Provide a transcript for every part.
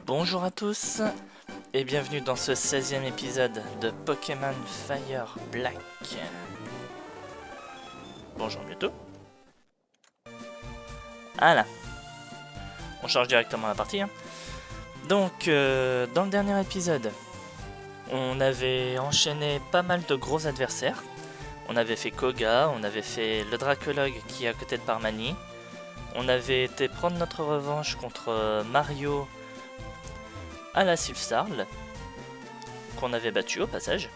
Bonjour à tous et bienvenue dans ce 16e épisode de Pokémon Fire Black. Bonjour Mewtwo. Voilà. On change directement la partie. Donc, dans le dernier épisode, on avait enchaîné pas mal de gros adversaires. On avait fait Koga, on avait fait le Dracologue qui est à côté de Parmani. On avait été prendre notre revanche contre Mario à la Sylph-Sarl, qu'on avait battu au passage.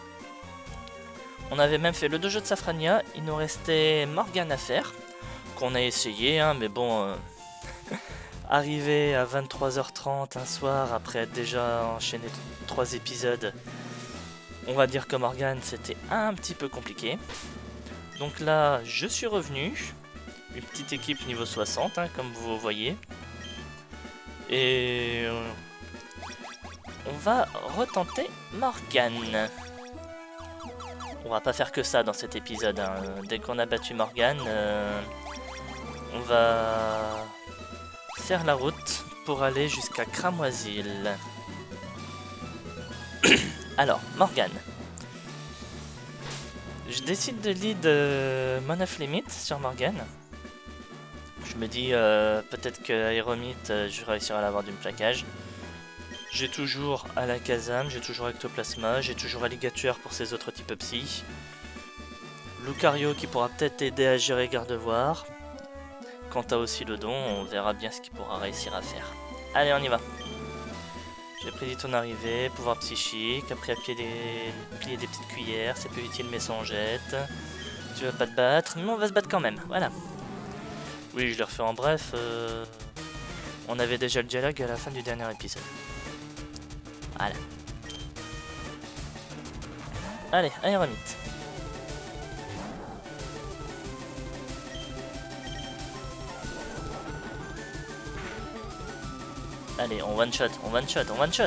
On avait même fait le dojo de Safrania, il nous restait Morgane à faire, qu'on a essayé, mais bon, arrivé à 23h30 un soir, après être déjà enchaîné 3 épisodes, on va dire que Morgane c'était un petit peu compliqué. Donc là, je suis revenu, une petite équipe niveau 60, comme vous voyez, et on va retenter Morgane. On va pas faire que ça dans cet épisode. Dès qu'on a battu Morgane, on va faire la route pour aller jusqu'à Cramoisil. Alors, Morgane. Je décide de lead Mon Off Limit sur Morgane. Je me dis peut-être que Aéromite, je réussirai à l'avoir d'une plaquage. J'ai toujours Alakazam, j'ai toujours Ectoplasma, j'ai toujours Alligator pour ses autres types psy. Lucario qui pourra peut-être aider à gérer Gardevoir. Quant à Oscillodon, on verra bien ce qu'il pourra réussir à faire. Allez, on y va. J'ai prédit ton arrivée, pouvoir psychique, après plier des petites cuillères, c'est peu utile mais ça en jette. Tu vas pas te battre, mais on va se battre quand même, voilà. Oui, je le refais en bref. On avait déjà le dialogue à la fin du dernier épisode. Voilà. Allez, Aéromite. Allez, on one shot, on one shot, on one shot.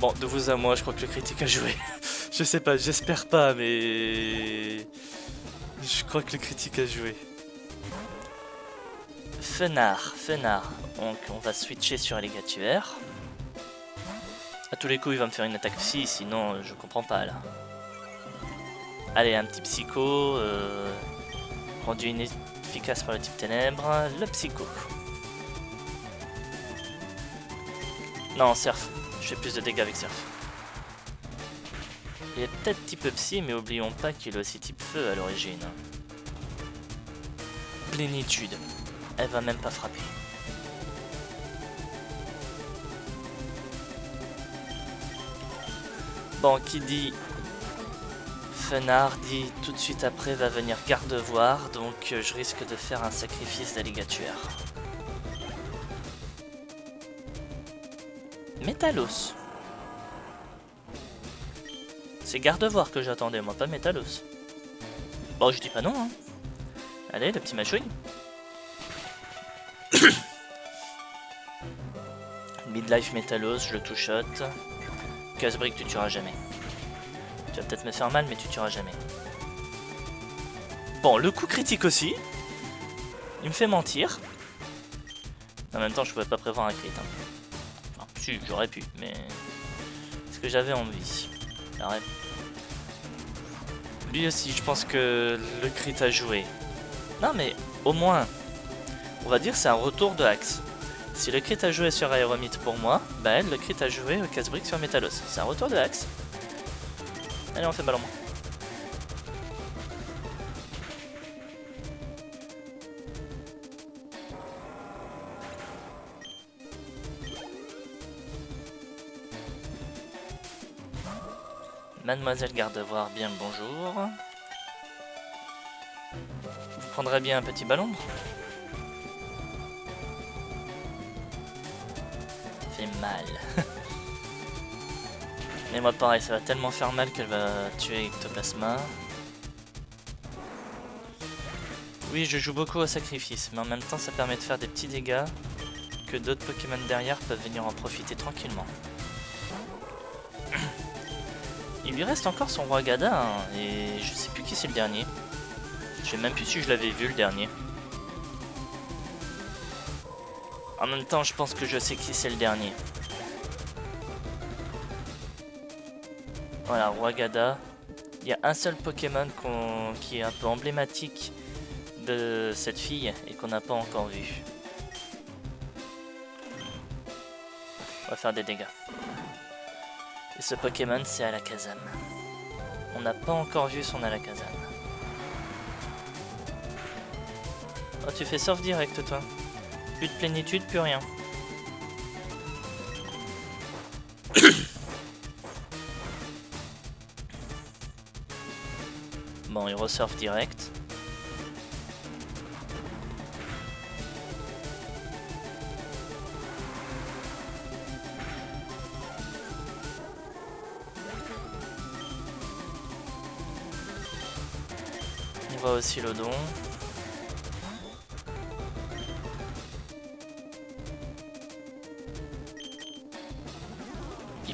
Bon, de vous à moi, je crois que le critique a joué. Je sais pas, j'espère pas, mais je crois que le critique a joué. Fenard. Donc on va switcher sur Alligator. A tous les coups il va me faire une attaque psy, sinon je comprends pas là. Allez, un petit psycho, rendu inefficace par le type ténèbres, le psycho. Non, surf, je fais plus de dégâts avec surf. Il est peut-être type psy, mais oublions pas qu'il est aussi type feu à l'origine. Plénitude, elle va même pas frapper. Bon, qui dit Fenard dit tout de suite après va venir Gardevoir, donc je risque de faire un sacrifice d'Alligator. Métalos. C'est Gardevoir que j'attendais, moi, pas Métalos. Bon, je dis pas non, Allez, le petit machouille. Midlife Métalos, je le two-shot. Casse-brique, tu tueras jamais. Tu vas peut-être me faire mal, mais tu tueras jamais. Bon, le coup critique aussi. Il me fait mentir. En même temps, je pouvais pas prévoir un crit. Enfin, si, j'aurais pu, mais... Est-ce que j'avais envie? Arrête. Lui aussi, je pense que le crit a joué. Non, mais au moins, on va dire c'est un retour de Axe. Si le crit a joué sur Aéromite pour moi, bah elle, le crit a joué au casse-brique sur Métalos. C'est un retour de Axe. Allez, on fait ballon. Mademoiselle Gardevoir, bien le bonjour. Vous prendrez bien un petit ballon? Fait mal. Mais moi pareil, ça va tellement faire mal qu'elle va tuer Ectoplasma. Oui, je joue beaucoup au sacrifice, mais en même temps ça permet de faire des petits dégâts que d'autres Pokémon derrière peuvent venir en profiter tranquillement. Il lui reste encore son roi Gada, et je sais plus qui c'est le dernier. Je sais même plus si je l'avais vu le dernier. En même temps, je pense que je sais qui c'est le dernier. Voilà, Roi Gada. Il y a un seul Pokémon qui est un peu emblématique de cette fille et qu'on n'a pas encore vu. On va faire des dégâts. Et ce Pokémon, c'est Alakazam. On n'a pas encore vu son Alakazam. Oh, tu fais surf direct, toi. Plus de plénitude, plus rien. Bon, il resurf direct. On va aussi l'Odon.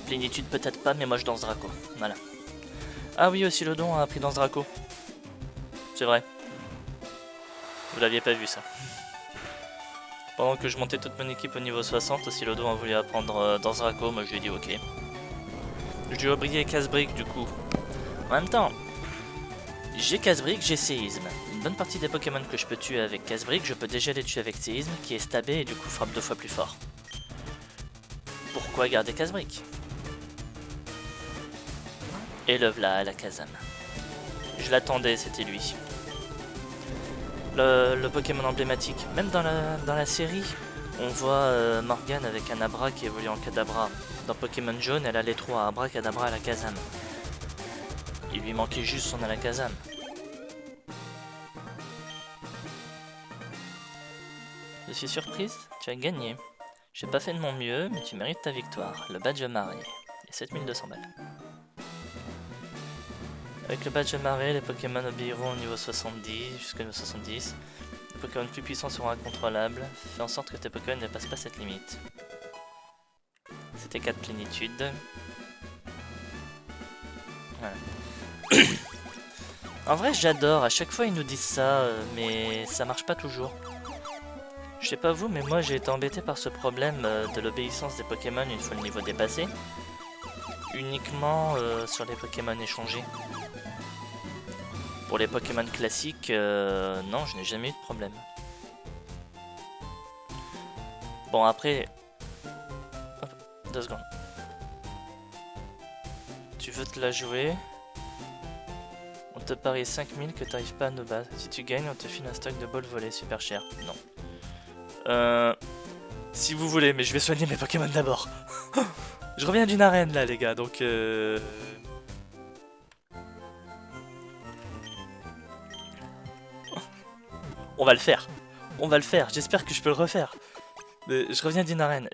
Plénitude peut-être pas, mais moi je danse Draco. Voilà. Ah oui, aussi l'Odon a appris Danse Draco. C'est vrai. Vous l'aviez pas vu ça. Pendant que je montais toute mon équipe au niveau 60, aussi l'Odon a voulu apprendre Danse Draco, moi je lui ai dit ok. Je lui ai brillé Casse-Brique du coup. En même temps, j'ai Casse-Brique, j'ai Séisme. Une bonne partie des Pokémon que je peux tuer avec Casse-Brique, je peux déjà les tuer avec Séisme, qui est stabé et du coup frappe 2 fois plus fort. Pourquoi garder Casse-Brique? Et le v'là, Alakazam. Je l'attendais, c'était lui. Le Pokémon emblématique. Même dans la série, on voit Morgane avec un Abra qui évolue en Kadabra. Dans Pokémon Jaune, elle a les 3 Abra, Kadabra, Alakazam. Il lui manquait juste son Alakazam. Je suis surprise, tu as gagné. J'ai pas fait de mon mieux, mais tu mérites ta victoire. Le badge marié. Et 7200 balles. Avec le badge marée, les Pokémon obéiront au niveau 70 jusqu'au niveau 70. Les Pokémon plus puissants seront incontrôlables. Fais en sorte que tes Pokémon ne dépassent pas cette limite. C'était 4 plénitudes. Voilà. En vrai, j'adore. À chaque fois, ils nous disent ça, mais ça marche pas toujours. Je sais pas vous, mais moi, j'ai été embêté par ce problème de l'obéissance des Pokémon une fois le niveau dépassé. Uniquement sur les Pokémon échangés. Pour les Pokémon classiques, non, je n'ai jamais eu de problème. Bon, après... Hop, 2 secondes. Tu veux te la jouer? On te parie 5000 que tu n'arrives pas à nous battre. Si tu gagnes, on te file un stock de balles volées super cher. Non. Si vous voulez, mais je vais soigner mes Pokémon d'abord. Je reviens d'une arène là, les gars, donc... On va le faire. On va le faire. J'espère que je peux le refaire. Mais je reviens d'une arène.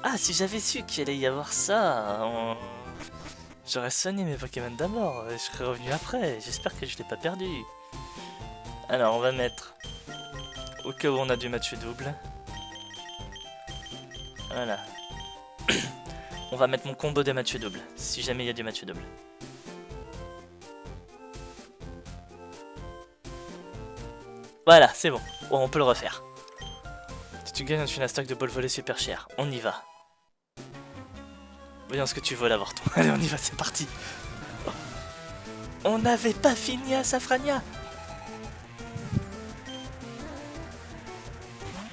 Ah, si j'avais su qu'il allait y avoir ça, j'aurais soigné mes Pokémon d'abord. Je serais revenu après. J'espère que je l'ai pas perdu. Alors, on va mettre... Au cas où on a du match double. Voilà. On va mettre mon combo de match double. Si jamais il y a du match double. Voilà, c'est bon. Oh, on peut le refaire. Si tu gagnes, on te fait un stock de balles volées super cher. On y va. Voyons ce que tu voles, avorton. Allez, on y va, c'est parti. Oh. On n'avait pas fini à Safrania.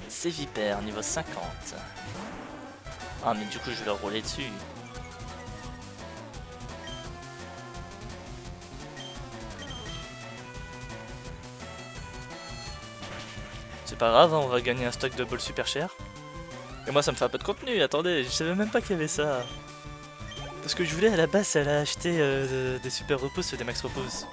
C'est Vipère, niveau 50. Ah, mais du coup, je vais leur rouler dessus. C'est pas grave, hein, on va gagner un stock de balles super cher. Et moi, ça me fait un peu de contenu, attendez, je savais même pas qu'il y avait ça. Parce que je voulais à la base, elle a acheté des super repousses, des max repousses.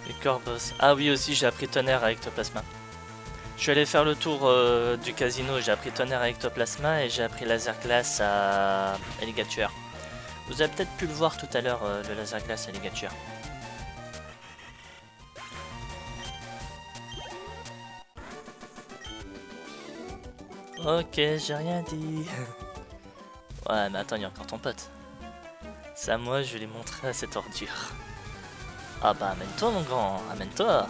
Et Corboss. Ah oui, aussi, j'ai appris Tonnerre avec Ectoplasma. Je suis allé faire le tour du casino, j'ai appris Tonnerre à Ectoplasma et j'ai appris Laser Glace à Alligator. Vous avez peut-être pu le voir tout à l'heure, le Laser Glace à Alligator. Ok, j'ai rien dit. Ouais, mais attends, il y a encore ton pote. Ça, moi, je vais les montrer à cette ordure. Ah bah, amène-toi, mon grand, amène-toi.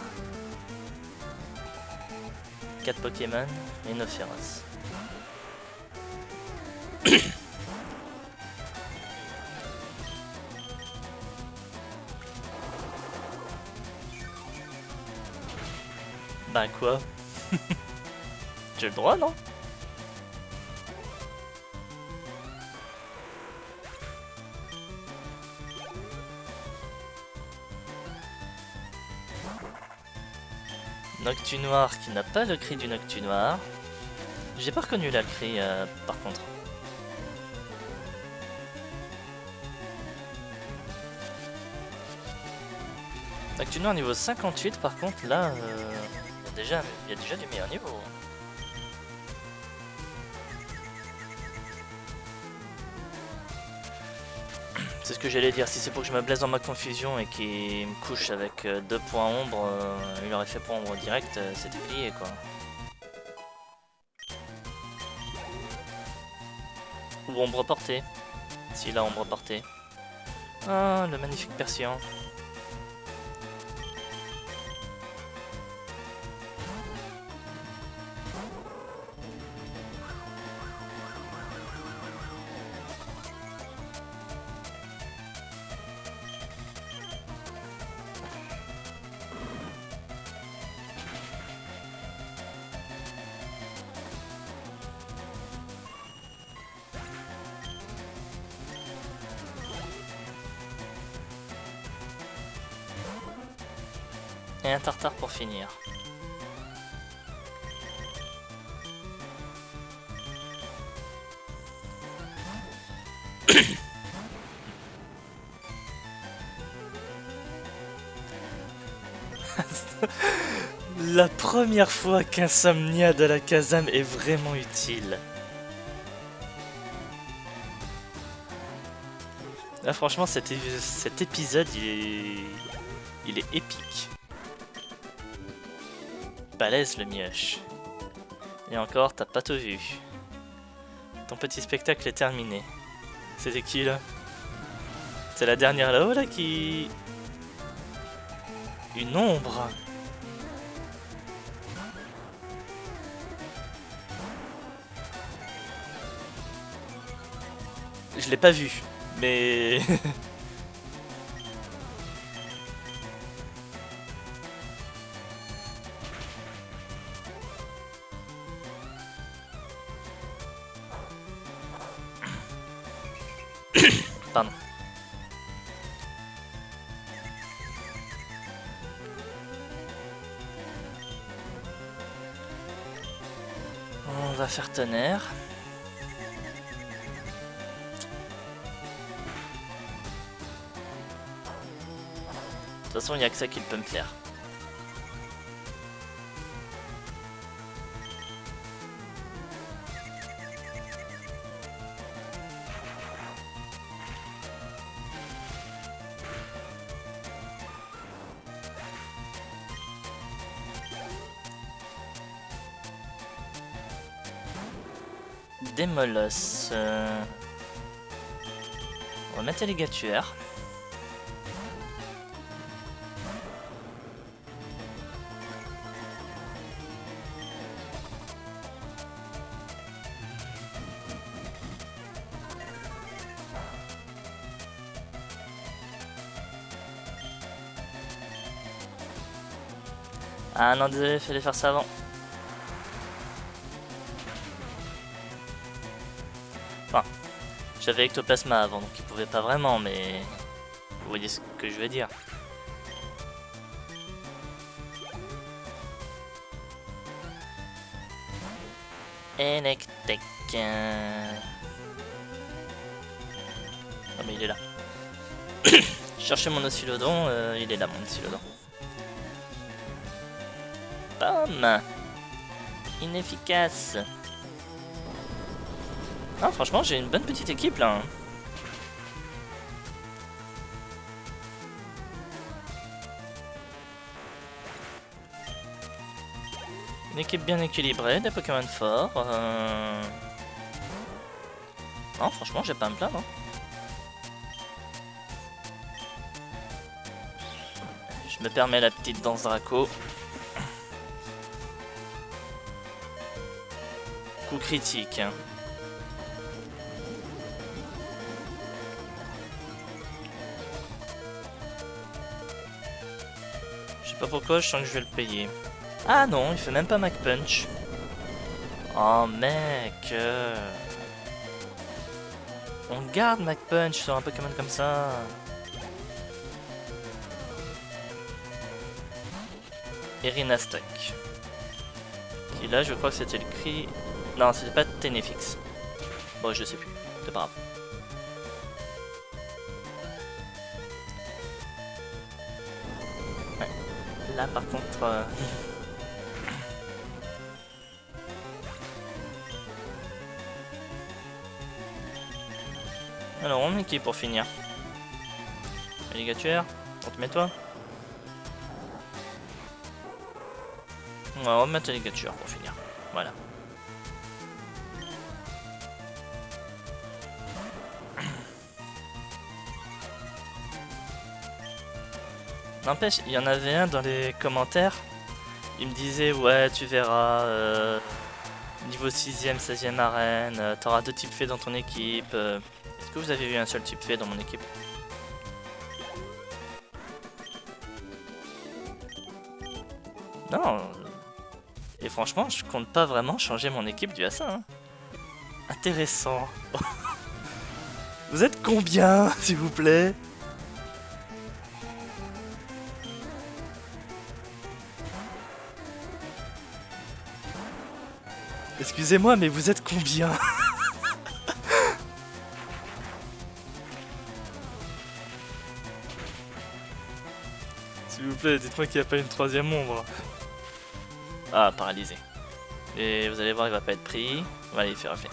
4 Pokémon et 9 féroces. Bah quoi? J'ai le droit, non? Noctunoir qui n'a pas le cri du Noctunoir. J'ai pas reconnu là le cri par contre. Noctunoir niveau 58 par contre là il y a déjà du meilleur niveau. C'est ce que j'allais dire, si c'est pour que je me blesse dans ma confusion et qu'il me couche avec 2 points ombre, il aurait fait pour ombre direct, c'était plié quoi. Ou ombre portée, s'il a ombre portée. Ah, le magnifique Persian. Et un tartare pour finir. La première fois qu'Insomnia de la Kazam est vraiment utile. Là franchement cet épisode il est épique. Balèze le mioche. Et encore t'as pas tout vu. Ton petit spectacle est terminé. C'était qui là? C'est la dernière là-haut là qui... Une ombre. Je l'ai pas vu, mais... Pardon. On va faire tonnerre. De toute façon, il n'y a que ça qui peut me plaire. Démolos. On va mettre les gâtuaires. Ah non, désolé, fallait faire ça avant. Enfin, j'avais Ectoplasma avant, donc il pouvait pas vraiment, mais... Vous voyez ce que je veux dire. Electek. Ah mais il est là. Cherchez mon oscillodon, il est là mon oscillodon. Bam. Inefficace. Ah franchement j'ai une bonne petite équipe là. Une équipe bien équilibrée, des Pokémon forts. Non, franchement, j'ai pas à me plaindre. Hein. Je me permets la petite danse Draco. Coup critique. Hein. Je sais pas pourquoi, je sens que je vais le payer. Ah non, il fait même pas Mach Punch. Oh mec. On garde Mach Punch sur un Pokémon comme ça. Irina Stock. Qui là, je crois que c'était le cri. Non, c'était pas Ténéfix. Bon, je sais plus. C'est pas grave. Ouais. Là, par contre. Alors, on est qui pour finir? Alligator, on te met toi? Ouais, on va mettre Alligator pour finir. Voilà. N'empêche, il y en avait un dans les commentaires. Il me disait, ouais, tu verras, niveau 6ème, 16ème arène, t'auras 2 types faits dans ton équipe. Est-ce que vous avez vu un seul type fait dans mon équipe? Non. Et franchement, je compte pas vraiment changer mon équipe dû à ça. Hein. Intéressant. Vous êtes combien, s'il vous plaît? Excusez-moi, mais vous êtes combien? S'il vous plaît, dites-moi qu'il n'y a pas une 3ème ombre. Ah, paralysé. Et vous allez voir, il va pas être pris. On va aller faire refait.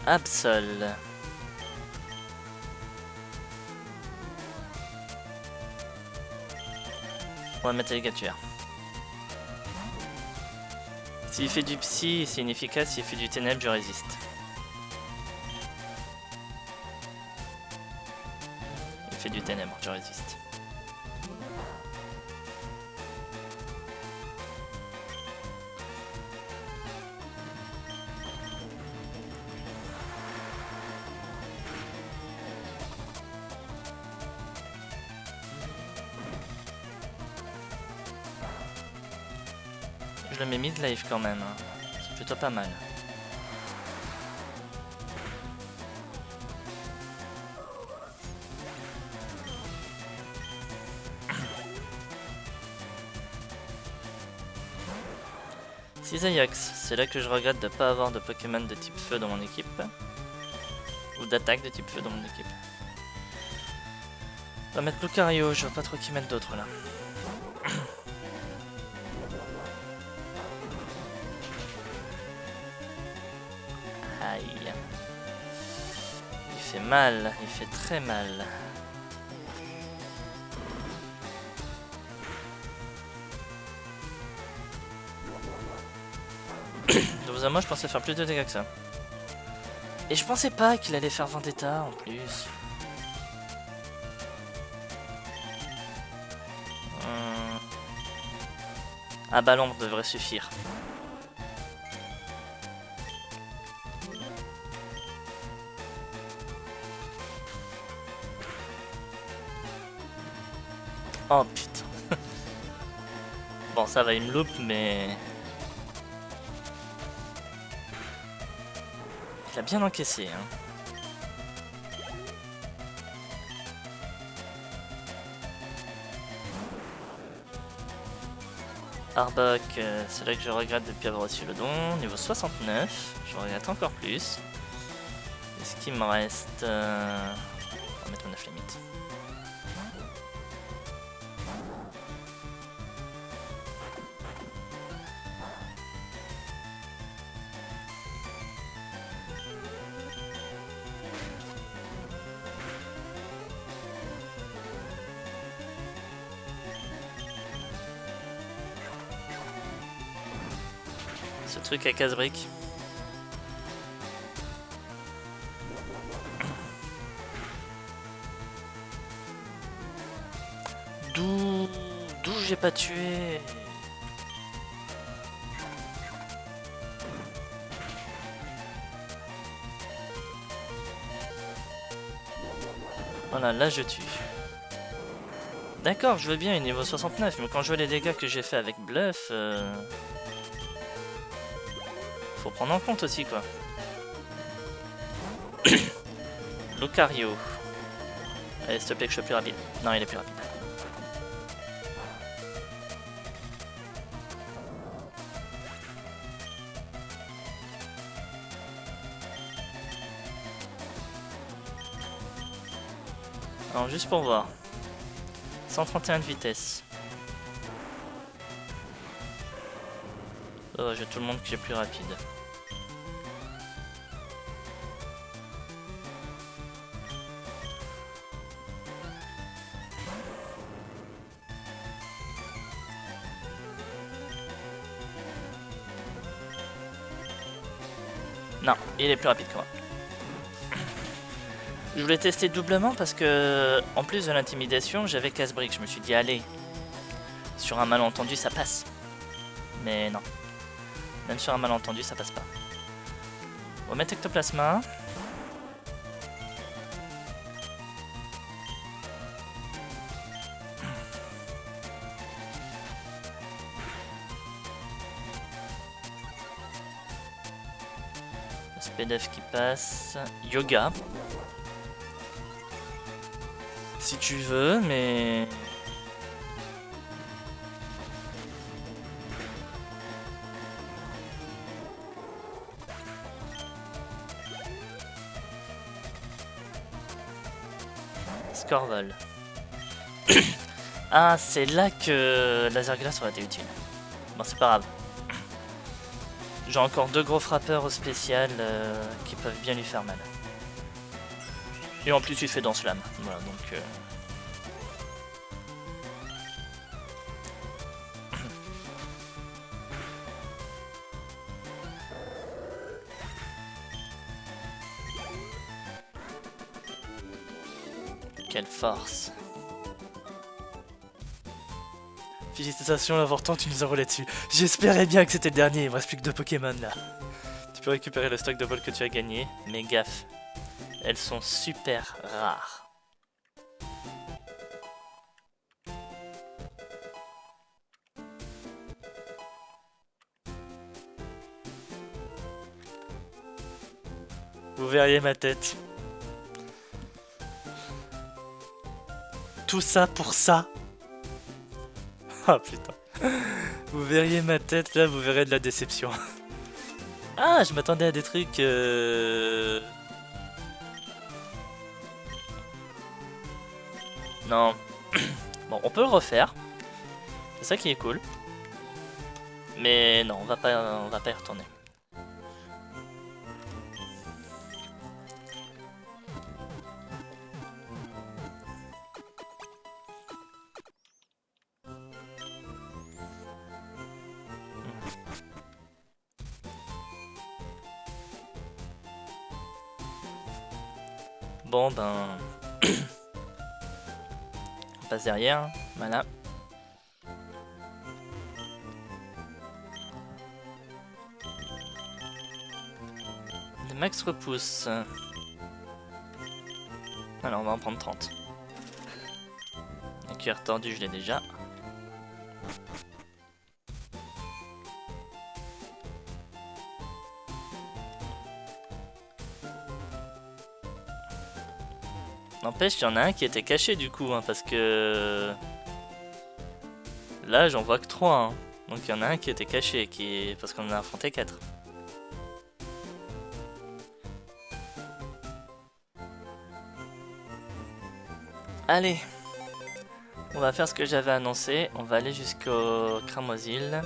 Absol. On va mettre Alligator. S'il fait du psy, c'est inefficace. S'il fait du ténèbre, je résiste. Il fait du ténèbre, je résiste. Je le mets mid-life quand même, hein. C'est plutôt pas mal. Cisaillx, c'est là que je regrette de pas avoir de Pokémon de type feu dans mon équipe. Ou d'attaque de type feu dans mon équipe. On va mettre Lucario, je vois pas trop qui mettre d'autres là. Aïe. Il fait mal, il fait très mal. De vous à moi, je pensais faire plus de dégâts que ça. Et je pensais pas qu'il allait faire Vendetta en plus. Un ballon devrait suffire. Oh putain. Bon, ça va, il me loupe, mais... Il a bien encaissé, hein. Arbok, c'est là que je regrette depuis avoir reçu le don. Niveau 69, je regrette encore plus. Est-ce qu'il me reste... On va mettre mon 9 limite. Ce truc à casse-briques. D'où j'ai pas tué? Voilà, là je tue. D'accord, je veux bien, il est niveau 69, mais quand je vois les dégâts que j'ai fait avec Bluff, faut prendre en compte aussi, quoi. Lucario. Allez, s'il te plaît, que je sois plus rapide. Non, il est plus rapide. Alors, juste pour voir. 131 de vitesse. Oh, j'ai tout le monde qui est plus rapide. Non, il est plus rapide que moi. Je voulais tester doublement parce que, en plus de l'intimidation, j'avais casse-brique. Je me suis dit, allez, sur un malentendu, ça passe. Mais non. Même sur un malentendu, ça passe pas. On va mettre Ectoplasma. SPDF qui passe. Yoga. Si tu veux, mais... Scorval. Ah, c'est là que Laser Glace aurait été utile. Bon, c'est pas grave. J'ai encore 2 gros frappeurs au spécial qui peuvent bien lui faire mal. Et en plus, il fait Danse Flamme. Voilà, donc... Quelle force. Félicitations l'avorton, tu nous as roulé dessus. J'espérais bien que c'était le dernier, il me reste plus que 2 Pokémon là. Tu peux récupérer le stock de balles que tu as gagné, mais gaffe. Elles sont super rares. Vous verriez ma tête. Tout ça pour ça. Ah putain. Vous verriez ma tête là, vous verrez de la déception. Ah, je m'attendais à des trucs... Non. Bon, on peut le refaire. C'est ça qui est cool. Mais non, on va pas y retourner. Bon ben... on passe derrière, voilà. Le max repousse. Alors on va en prendre 30. Le cuir tordu je l'ai déjà. N'empêche, il y en a un qui était caché du coup, hein, parce que... Là, j'en vois que 3. Hein. Donc il y en a un qui était caché, parce qu'on en a affronté 4. Allez, on va faire ce que j'avais annoncé. On va aller jusqu'au Cramoisil.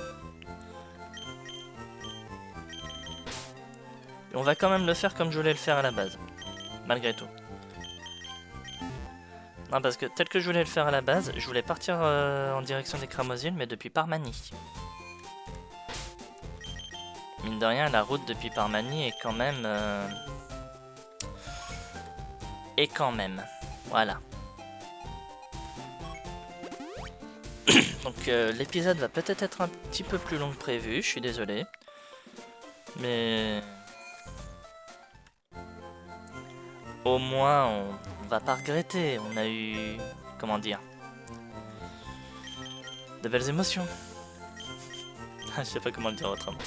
Et on va quand même le faire comme je voulais le faire à la base. Malgré tout. Non, parce que tel que je voulais le faire à la base, je voulais partir en direction des Cramoisil, mais depuis Parmanie. Mine de rien, la route depuis Parmanie est quand même... Voilà. Donc l'épisode va peut-être être un petit peu plus long que prévu, je suis désolé. Mais... au moins, on va pas regretter. On a eu... comment dire? De belles émotions. Je sais pas comment le dire autrement.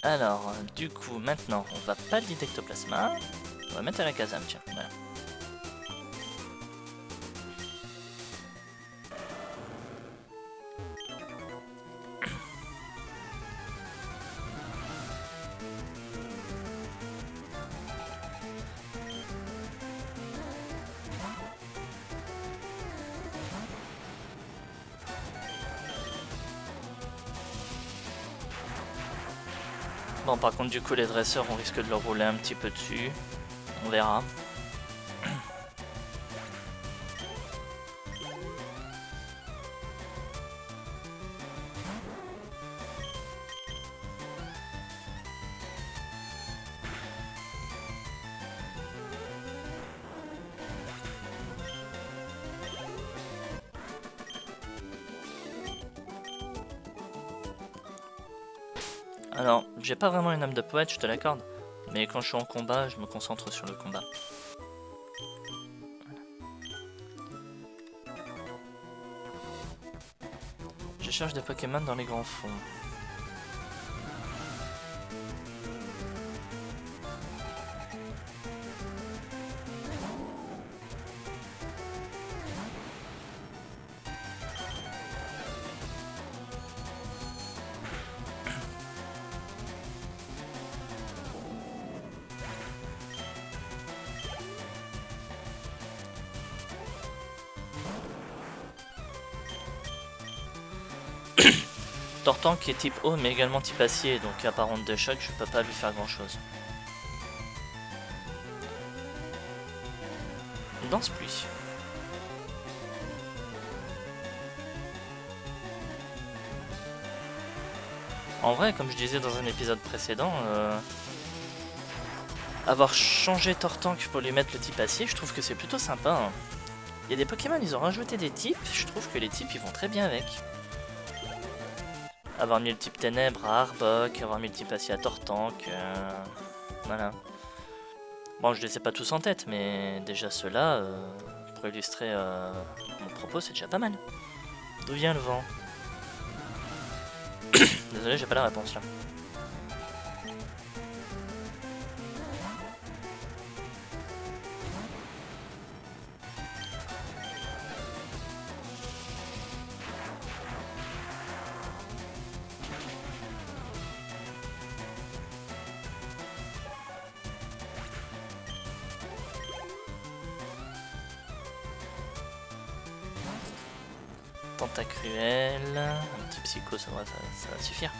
Alors, du coup, maintenant, on va pas le d'ectoplasma. On va mettre à la Kazam, tiens. Voilà. Bon, par contre, du coup, les dresseurs, on risque de leur rouler un petit peu dessus. On verra. Alors, j'ai pas vraiment une âme de poète, je te l'accorde. Mais quand je suis en combat, je me concentre sur le combat. Je cherche des Pokémon dans les grands fonds. Tortank qui est type eau mais également type acier, donc à part onde de choc, je peux pas lui faire grand chose. Danse pluie. En vrai, comme je disais dans un épisode précédent, avoir changé Tortank pour lui mettre le type acier, je trouve que c'est plutôt sympa. Hein. Il y a des Pokémon, ils ont rajouté des types, je trouve que les types ils vont très bien avec. Avoir mis le type ténèbres à Arbok, avoir mis le type acier à Tortank, voilà. Bon, je les ai pas tous en tête, mais déjà ceux-là, pour illustrer mon propos, c'est déjà pas mal. D'où vient le vent? Désolé, j'ai pas la réponse là. Tentacruel, un petit psycho, ça va suffire.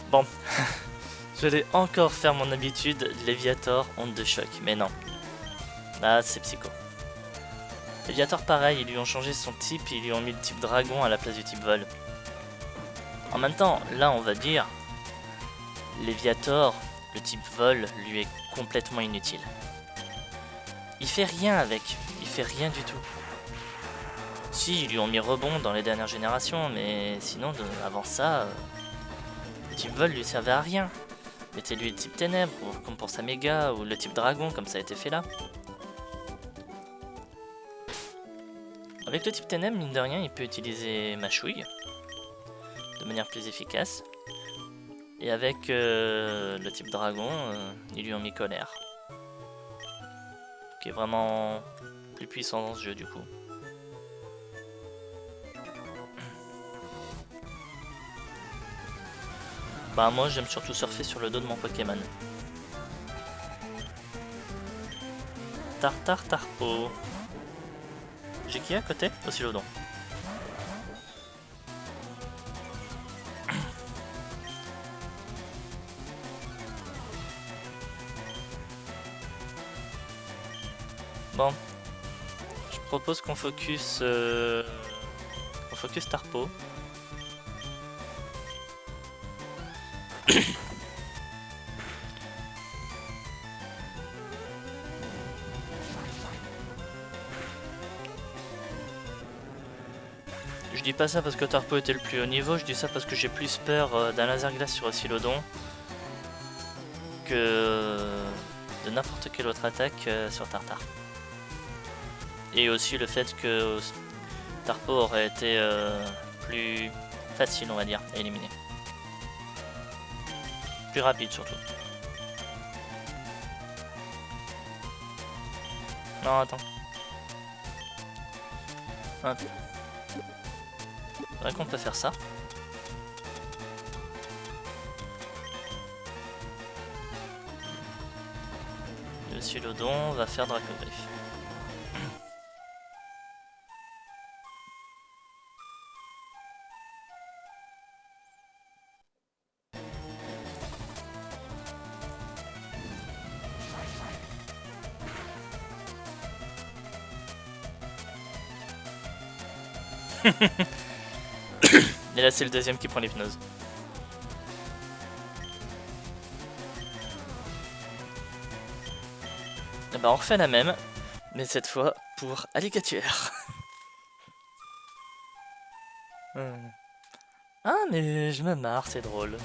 Bon, je vais encore faire mon habitude, Léviator, onde de choc, mais non. Là, c'est psycho. Léviator, pareil, ils lui ont changé son type, ils lui ont mis le type dragon à la place du type vol. En même temps, là, on va dire, Léviator, le type vol, lui est complètement inutile. Il fait rien avec, il fait rien du tout. Si, ils lui ont mis rebond dans les dernières générations, mais sinon, avant ça, le type vol lui servait à rien. Mettez-lui le type ténèbres, comme pour sa méga, ou le type dragon, comme ça a été fait là. Avec le type ténèbres, mine de rien, il peut utiliser Machouille de manière plus efficace. Et avec le type dragon, ils lui ont mis colère. Qui est vraiment plus puissant dans ce jeu du coup. Bah moi j'aime surtout surfer sur le dos de mon Pokémon. Tartare Tarpo. J'ai qui à côté? Oscillodon. Bon. Je propose qu'on focus Tarpo. Je dis pas ça parce que Tarpo était le plus haut niveau, je dis ça parce que j'ai plus peur d'un laser glace sur Oscillodon que de n'importe quelle autre attaque sur Tartare. Et aussi le fait que Tarpo aurait été plus facile, on va dire, à éliminer. Plus rapide surtout. Non, attends. Hop. C'est vrai qu'on peut faire ça. Le Oscillodon va faire Dracogriffe. Et là c'est le deuxième qui prend l'hypnose. Et bah on refait la même, mais cette fois pour Alligator. Ah mais je me marre, c'est drôle.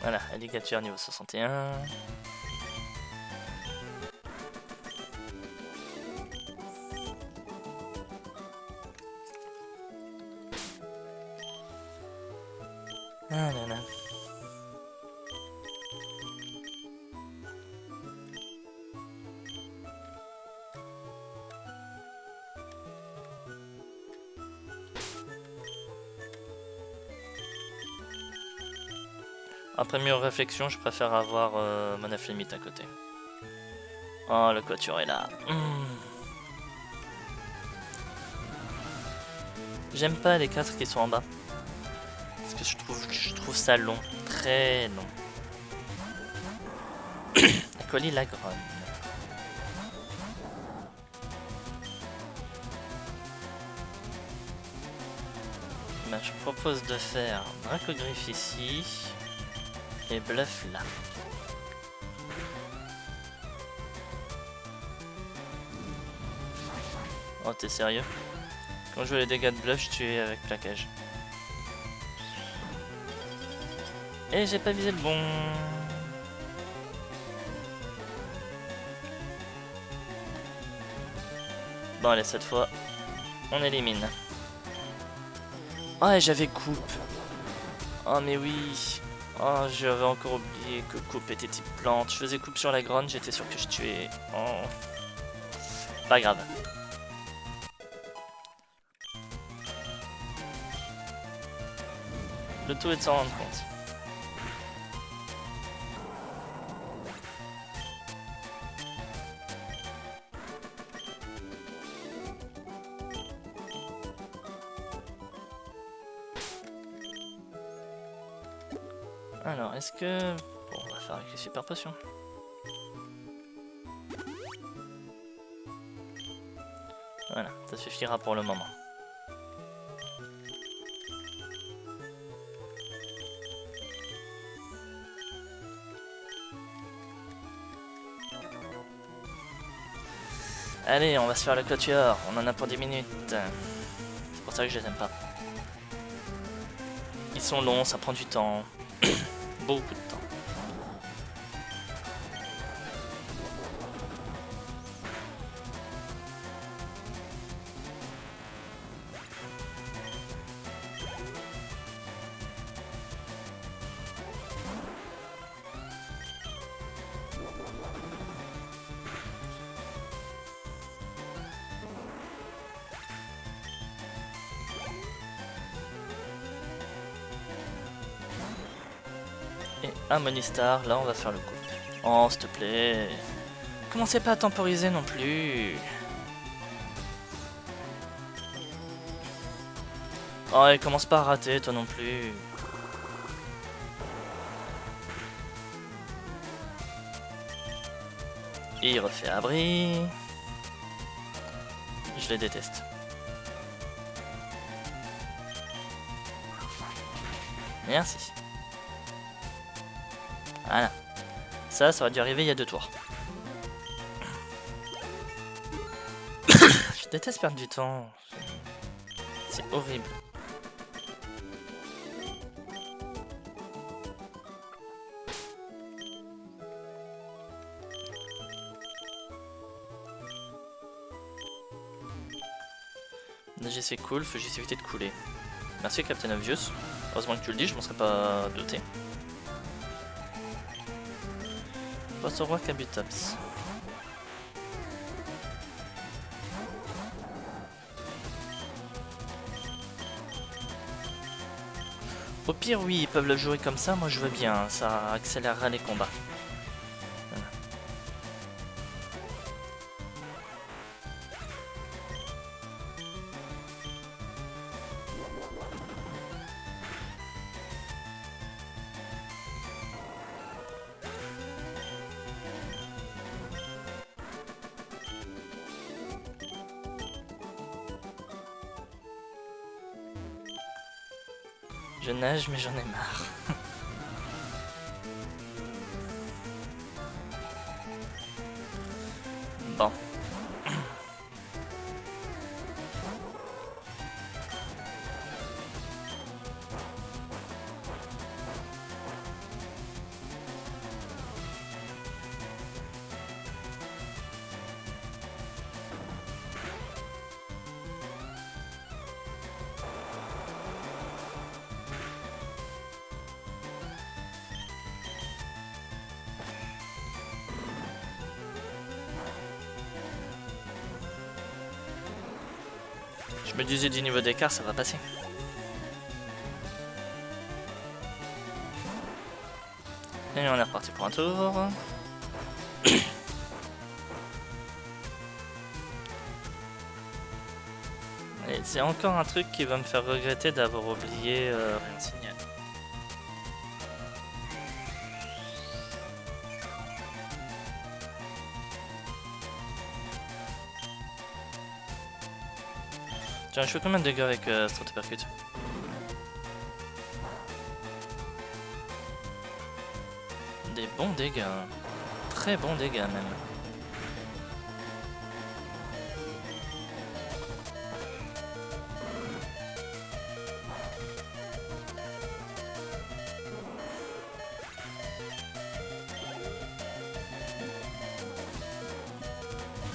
Voilà, Alligator niveau 61. Ah là là. Après mûre réflexion, je préfère avoir Mana Flémite à côté. Oh, le quatuor est là. J'aime pas les 4 qui sont en bas. Parce que je trouve ça long. Très long. La colis la grogne. Ben, je propose de faire Dracogriffe ici. Et Bluff là. Oh, t'es sérieux? Quand je veux les dégâts de Bluff, je tue avec plaquage. Et j'ai pas visé le bon. Bon allez, cette fois, on élimine. Oh, et j'avais coupe. Oh mais oui. Oh, j'avais encore oublié que coupe était type plante. Je faisais coupe sur la grogne, j'étais sûr que je tuais. Oh. Pas grave. Le tout est de s'en rendre compte. Alors, est-ce que... Bon, on va faire avec les super potions. Voilà, ça suffira pour le moment. Allez, on va se faire le quatuor. On en a pour 10 minutes. C'est pour ça que je les aime pas. Ils sont longs, ça prend du temps. Beaucoup de temps. Et Harmonistar, là on va faire le coup. Oh s'il te plaît. Commencez pas à temporiser non plus. Oh et commence pas à rater toi non plus. Et il refait abri. Je les déteste. Merci. Voilà. Ça aurait dû arriver il y a 2 tours. Je déteste perdre du temps. C'est horrible. Nager c'est cool, faut juste éviter de couler. Merci Captain Obvious. Heureusement que tu le dis, je m'en serais pas douté. Passe au roi Kabutops. Au pire, oui, ils peuvent le jouer comme ça, moi je veux bien, ça accélérera les combats. Voilà. Je nage mais j'en ai marre. Bon. Je me disais du niveau d'écart, ça va passer. Et on est reparti pour un tour. Et c'est encore un truc qui va me faire regretter d'avoir oublié rien signaler. Tiens, je fais combien de dégâts avec Stratopercute? Des bons dégâts. Très bons dégâts même.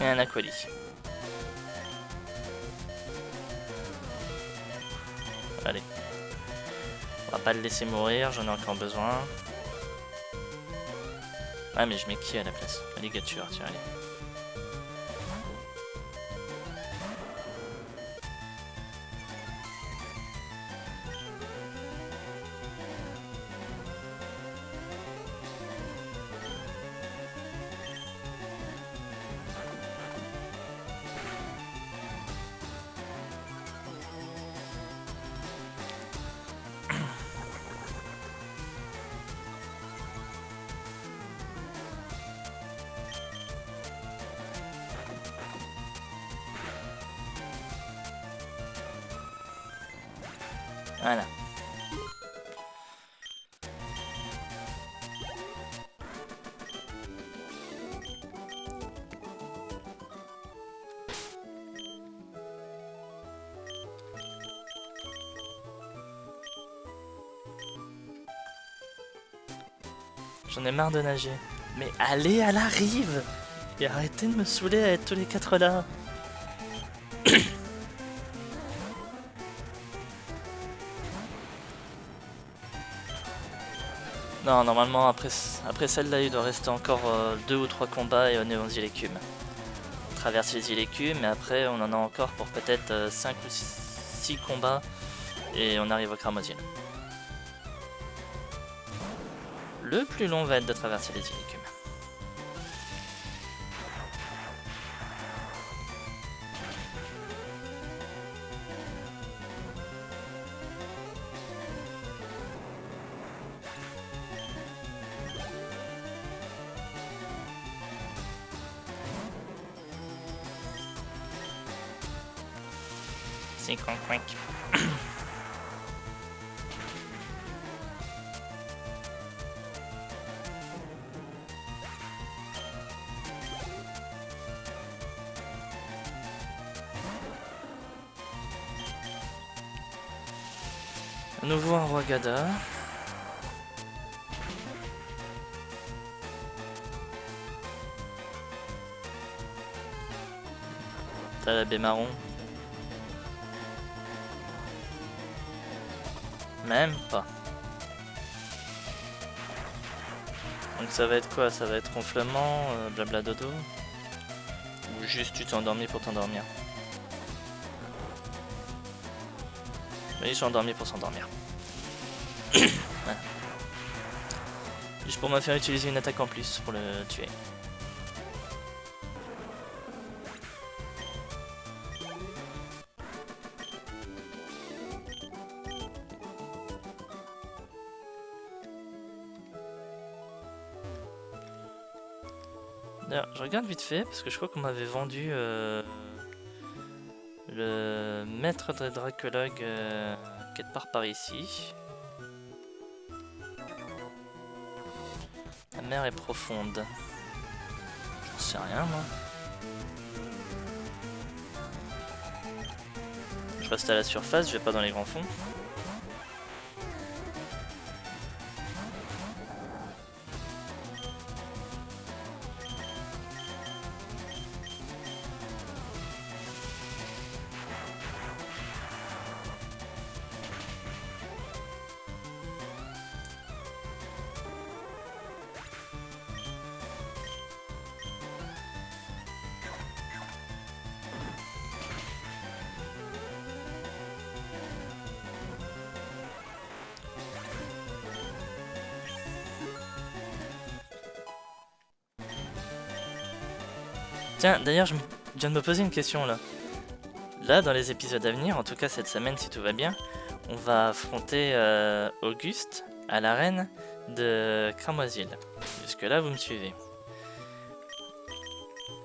Et un Aquali. Allez. On va pas le laisser mourir, j'en ai encore besoin. Ah mais je mets qui à la place? Alligator, tiens allez. Voilà. J'en ai marre de nager. Mais allez à la rive! Et arrêtez de me saouler à être tous les 4 là. Non, normalement, après celle-là, il doit rester encore 2 ou 3 combats et on est aux îles écumes. On traverse les îles écumes, mais après, on en a encore pour peut-être 5 ou 6 combats et on arrive au Cramoisine. le plus long va être de traverser les îles Écumes. C'est con. À nouveau un roi Gada. T'as la baie marron. Même pas. Donc ça va être quoi? Ça va être ronflement, blabla dodo? Ou juste tu t'es endormi pour t'endormir? Oui, je suis endormi pour s'endormir. Voilà. Juste pour me faire utiliser une attaque en plus pour le tuer. D'ailleurs, je regarde vite fait parce que je crois qu'on m'avait vendu le maître des dracologues quelque part par ici. La mer est profonde. J'en sais rien moi. Je reste à la surface, je vais pas dans les grands fonds. Tiens, d'ailleurs, je viens de me poser une question là. Là, dans les épisodes à venir, en tout cas cette semaine si tout va bien, on va affronter Auguste à l'arène de Cramoisil. Jusque là, vous me suivez.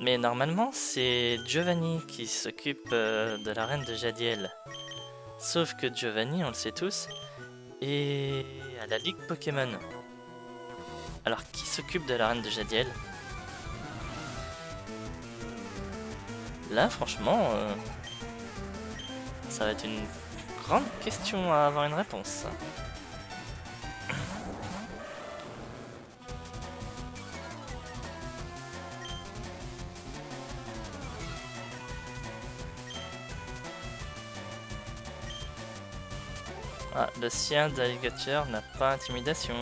Mais normalement, c'est Giovanni qui s'occupe de l'arène de Jadiel. Sauf que Giovanni, on le sait tous, est à la Ligue Pokémon. Alors, qui s'occupe de l'arène de Jadiel? Là, franchement, ça va être une grande question à avoir une réponse. Ah, le sien d'Alligator n'a pas intimidation.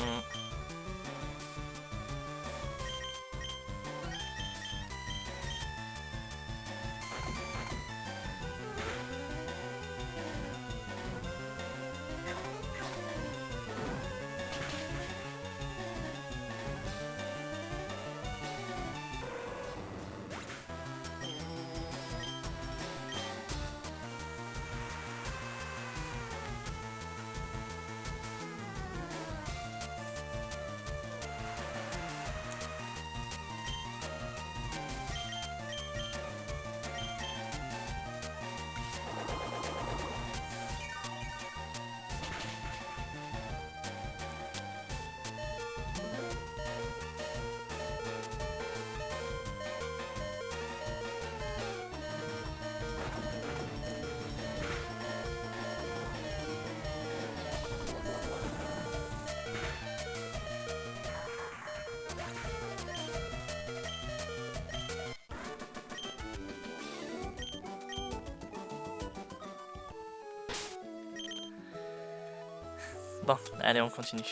Bon, allez, on continue.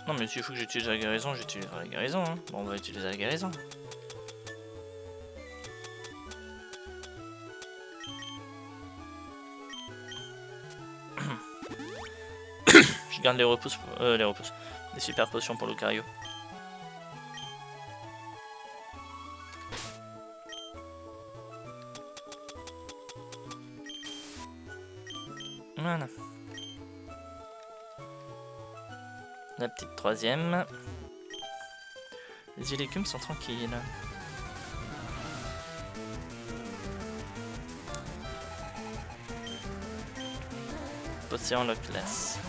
Non, mais s'il faut que j'utilise la guérison, j'utiliserai la guérison. Hein. Bon, on va utiliser la guérison. Je garde les repousses, les super potions pour Lucario. Voilà. La petite troisième. Les légumes sont tranquilles. Potion Lockless.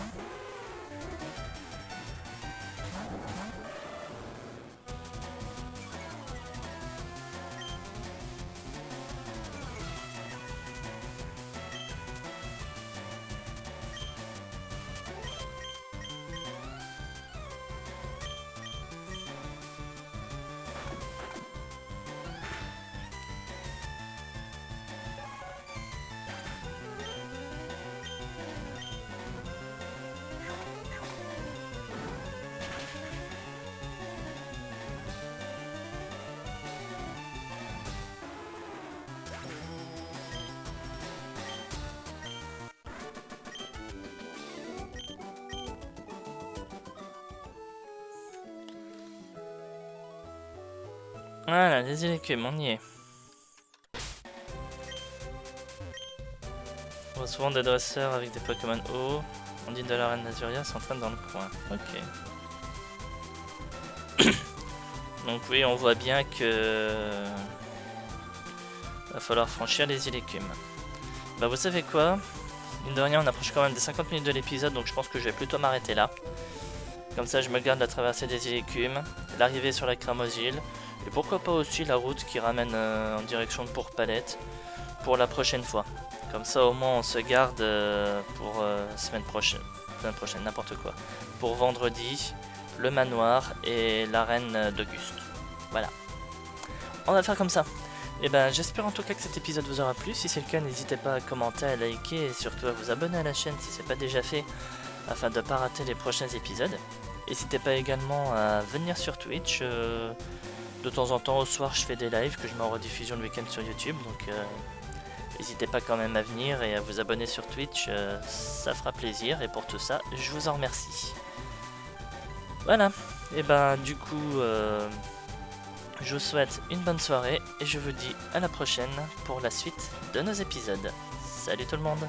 Voilà, les élécumes, on y est. On voit souvent des dresseurs avec des Pokémon hauts. On dit de la reine Nazuria s'entraîne dans le coin. Ok. Donc oui, on voit bien que... va falloir franchir les élécumes. Bah vous savez quoi? Mine de rien, on approche quand même des 50 minutes de l'épisode, donc je pense que je vais plutôt m'arrêter là. Comme ça, je me garde la traversée des élécumes, l'arrivée sur la Cramosile, et pourquoi pas aussi la route qui ramène en direction de Pourpalette pour la prochaine fois. Comme ça, au moins, on se garde pour semaine prochaine, n'importe quoi. Pour vendredi, le manoir et l'arène d'Auguste. Voilà. On va faire comme ça. Et ben, j'espère en tout cas que cet épisode vous aura plu. Si c'est le cas, n'hésitez pas à commenter, à liker et surtout à vous abonner à la chaîne si ce n'est pas déjà fait, afin de ne pas rater les prochains épisodes. N'hésitez pas également à venir sur Twitch. De temps en temps, au soir, je fais des lives que je mets en rediffusion le week-end sur YouTube. Donc, n'hésitez pas quand même à venir et à vous abonner sur Twitch. Ça fera plaisir. Et pour tout ça, je vous en remercie. Voilà. Et ben, du coup, je vous souhaite une bonne soirée. Et je vous dis à la prochaine pour la suite de nos épisodes. Salut tout le monde!